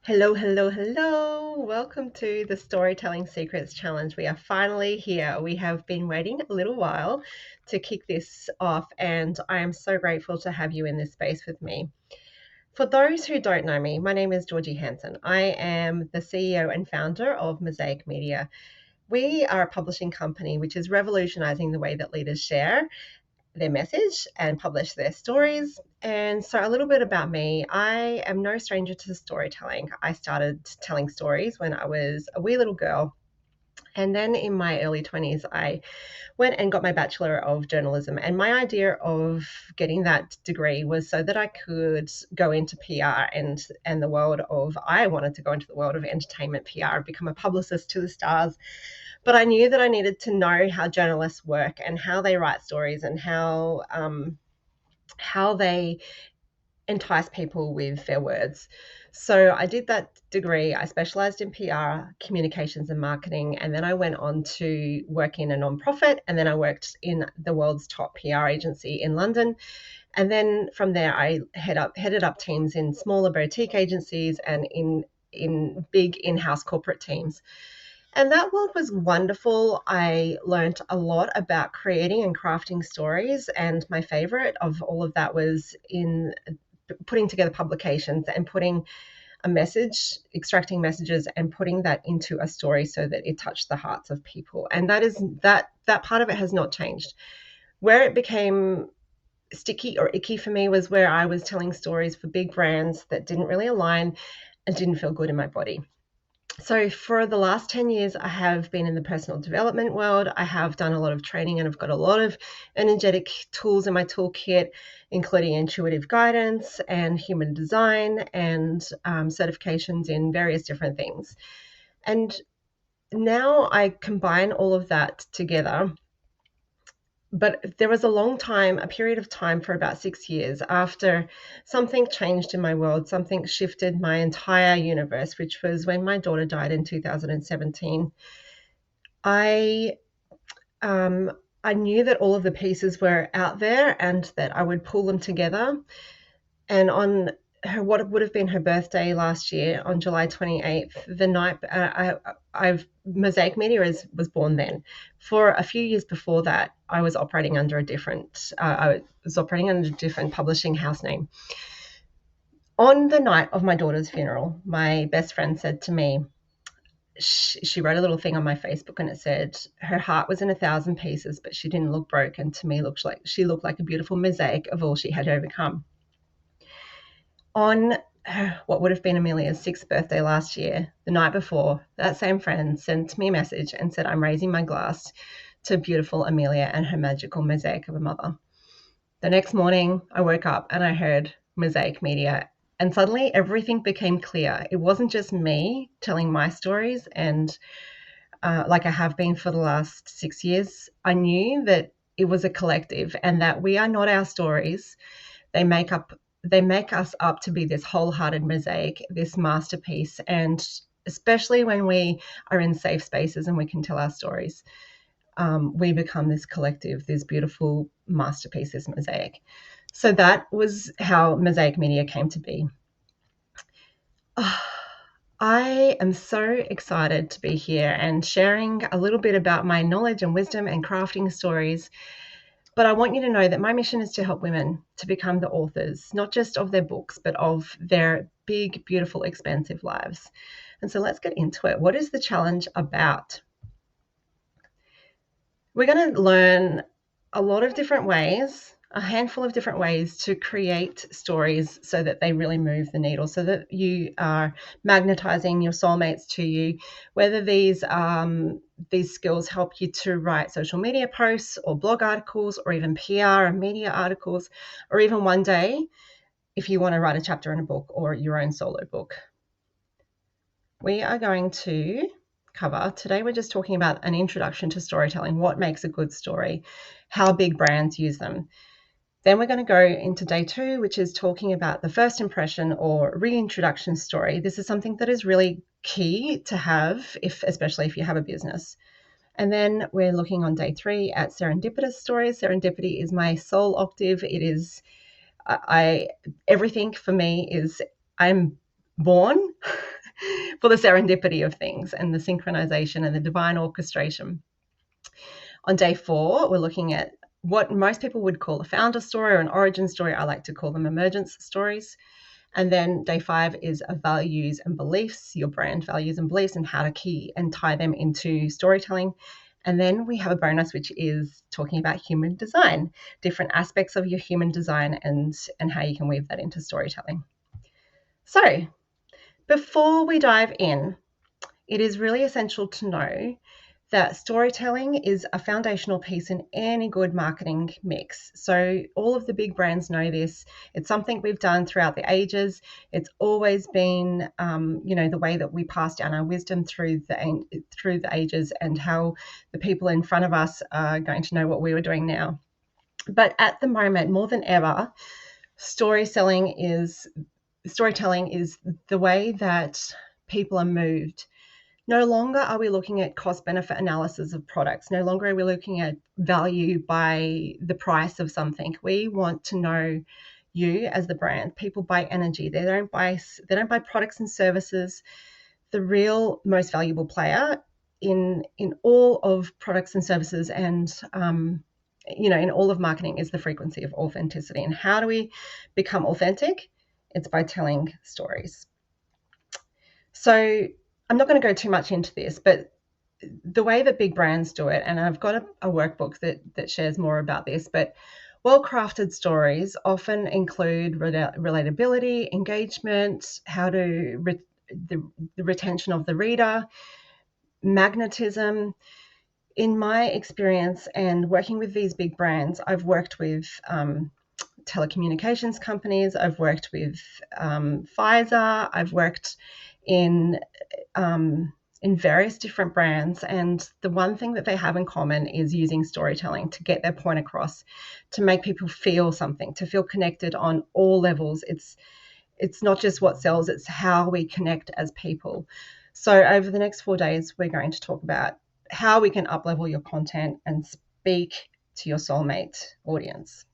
Hello, hello, hello. Welcome to the Storytelling Secrets Challenge. We are finally here. We have been waiting a little while to kick this off, and I am so grateful to have you in this space with me. For those who don't know me, my name is Georgie Hanson. I am the CEO and founder of Mosaic Media. We are a publishing company which is revolutionizing the way that leaders share their message and publish their stories. And so, a little bit about me, I am no stranger to storytelling. I started telling stories when I was a wee little girl. And then in my early 20s, I went and got my Bachelor of Journalism. And my idea of getting that degree was so that I could go into PR and the world of, I wanted to go into the world of entertainment PR, become a publicist to the stars. But I knew that I needed to know how journalists work and how they write stories and how they entice people with their words. So I did that degree. I specialized in PR, communications, and marketing. And then I went on to work in a nonprofit. And then I worked in the world's top PR agency in London. And then from there, I headed up teams in smaller boutique agencies and in big in-house corporate teams. And that world was wonderful. I learned a lot about creating and crafting stories. And my favorite of all of that was in putting together publications and putting a message, extracting messages and putting that into a story so that it touched the hearts of people. And that part of it has not changed. Where it became sticky or icky for me was where I was telling stories for big brands that didn't really align and didn't feel good in my body. So for the last 10 years, I have been in the personal development world. I have done a lot of training and I've got a lot of energetic tools in my toolkit, including intuitive guidance and human design and certifications in various different things. And now I combine all of that together. But there was a period of time for about 6 years after something changed in my world, something shifted my entire universe, which was when my daughter died in 2017. I um, I knew that all of the pieces were out there and that I would pull them together. And on what would have been her birthday last year, on July 28th, the night Mosaic Media was born then. For a few years before that, I was operating under a different publishing house name. On the night of my daughter's funeral, my best friend said to me, she wrote a little thing on my Facebook and it said her heart was in 1,000 pieces, but she didn't look broken. To me, she looked like a beautiful mosaic of all she had overcome. On what would have been Amelia's 6th birthday last year, the night before, that same friend sent me a message and said, I'm raising my glass to beautiful Amelia and her magical mosaic of a mother. The next morning, I woke up and I heard Mosaic Media, and suddenly everything became clear. It wasn't just me telling my stories, and like I have been for the last 6 years. I knew that it was a collective and that we are not our stories. They make us up to be this wholehearted mosaic, this masterpiece. And especially when we are in safe spaces and we can tell our stories, we become this collective, this beautiful masterpiece, this mosaic. So that was how Mosaic Media came to be. I am so excited to be here and sharing a little bit about my knowledge and wisdom and crafting stories. But I want you to know that my mission is to help women to become the authors, not just of their books, but of their big, beautiful, expansive lives. And so let's get into it. What is the challenge about? We're going to learn a lot of different ways, a handful of different ways to create stories so that they really move the needle, so that you are magnetizing your soulmates to you, whether these skills help you to write social media posts or blog articles or even PR and media articles, or even one day if you want to write a chapter in a book or your own solo book. We are going to cover today, we're just talking about an introduction to storytelling, what makes a good story, how big brands use them. Then we're going to go into day 2, which is talking about the first impression or reintroduction story. This is something that is really key to have, especially if you have a business. And then we're looking on day 3 at serendipitous stories. Serendipity is my soul octave. It is, everything for me is I'm born for the serendipity of things and the synchronization and the divine orchestration. On day 4, we're looking at what most people would call a founder story or an origin story. I like to call them emergence stories. And then day 5 is values and beliefs, your brand values and beliefs, and how to key and tie them into storytelling. And then we have a bonus, which is talking about human design, different aspects of your human design and how you can weave that into storytelling. So before we dive in, it is really essential to know that storytelling is a foundational piece in any good marketing mix. So all of the big brands know this. It's something we've done throughout the ages. It's always been, the way that we pass down our wisdom through the ages, and how the people in front of us are going to know what we were doing now. But at the moment, more than ever, storytelling is the way that people are moved. No longer are we looking at cost-benefit analysis of products. No longer are we looking at value by the price of something. We want to know you as the brand. People buy energy. They don't buy products and services. The real most valuable player in all of products and services and in all of marketing is the frequency of authenticity. And how do we become authentic? It's by telling stories. So I'm not going to go too much into this, but the way that big brands do it, and I've got a workbook that shares more about this, but well-crafted stories often include relatability, engagement, how to the retention of the reader, magnetism. In my experience and working with these big brands, I've worked with telecommunications companies, I've worked with Pfizer, I've worked in various different brands, and the one thing that they have in common is using storytelling to get their point across, to make people feel something, to feel connected on all levels. It's not just what sells, it's how we connect as people. So over the next 4 days, we're going to talk about how we can up-level your content and speak to your soulmate audience.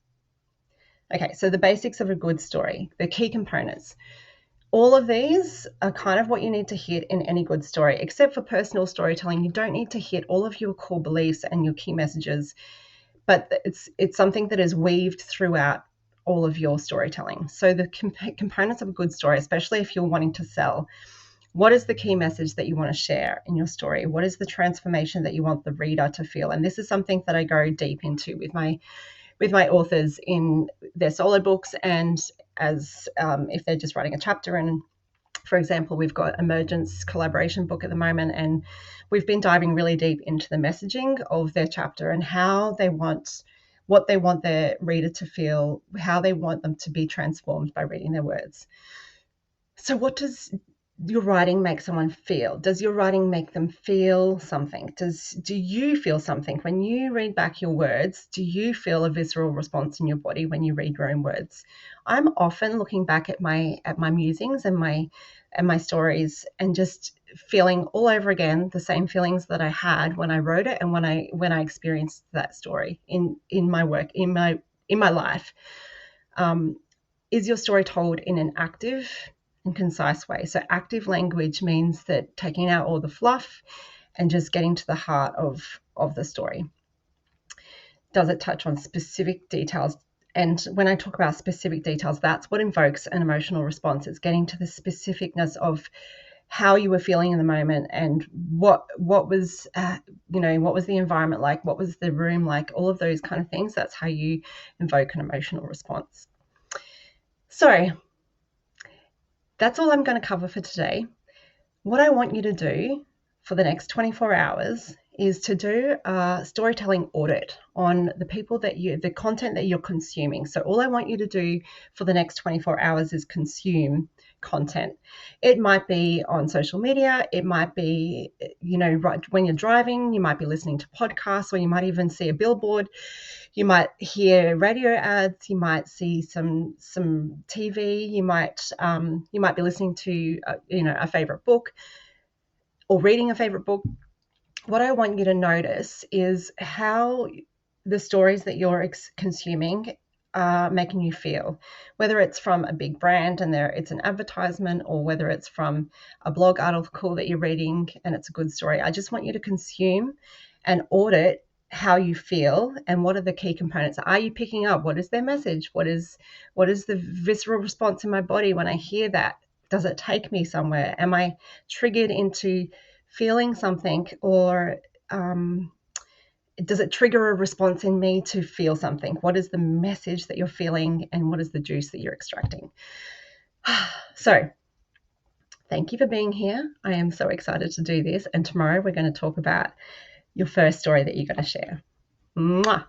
Okay, so the basics of a good story, the key components. All of these are kind of what you need to hit in any good story, except for personal storytelling. You don't need to hit all of your core beliefs and your key messages, but it's something that is weaved throughout all of your storytelling. So the components of a good story, especially if you're wanting to sell, what is the key message that you want to share in your story? What is the transformation that you want the reader to feel? And this is something that I go deep into with my authors in their solo books, and as if they're just writing a chapter. And for example, we've got Emergence collaboration book at the moment, and we've been diving really deep into the messaging of their chapter and what they want their reader to feel, how they want them to be transformed by reading their words. So what does your writing make someone feel? Does your writing make them feel something? Do you feel something when you read back your words? Do you feel a visceral response in your body when you read your own words? I'm often looking back at my musings and my stories and just feeling all over again the same feelings that I had when I wrote it and when I experienced that story in my work, in my life. Is your story told in an active and concise way? So active language means that taking out all the fluff and just getting to the heart of the story. Does it touch on specific details? And when I talk about specific details, that's what invokes an emotional response. It's getting to the specificness of how you were feeling in the moment and what was what was the environment like, what was the room like, all of those kind of things. That's how you invoke an emotional response. So that's all I'm going to cover for today. What I want you to do for the next 24 hours is to do a storytelling audit on the content that you're consuming. So all I want you to do for the next 24 hours is consume content. It might be on social media. It might be, right when you're driving, you might be listening to podcasts, or you might even see a billboard. You might hear radio ads. You might see some TV. You might be listening to a favorite book or reading a favorite book. What I want you to notice is how the stories that you're consuming are making you feel, whether it's from a big brand and it's an advertisement, or whether it's from a blog article that you're reading and it's a good story. I just want you to consume and audit how you feel and what are the key components. Are you picking up? What is their message? What is the visceral response in my body when I hear that? Does it take me somewhere? Am I triggered into feeling something, or does it trigger a response in me to feel something? What is the message that you're feeling, and what is the juice that you're extracting? So thank you for being here. I am so excited to do this. And tomorrow we're going to talk about your first story that you're going to share. Mwah.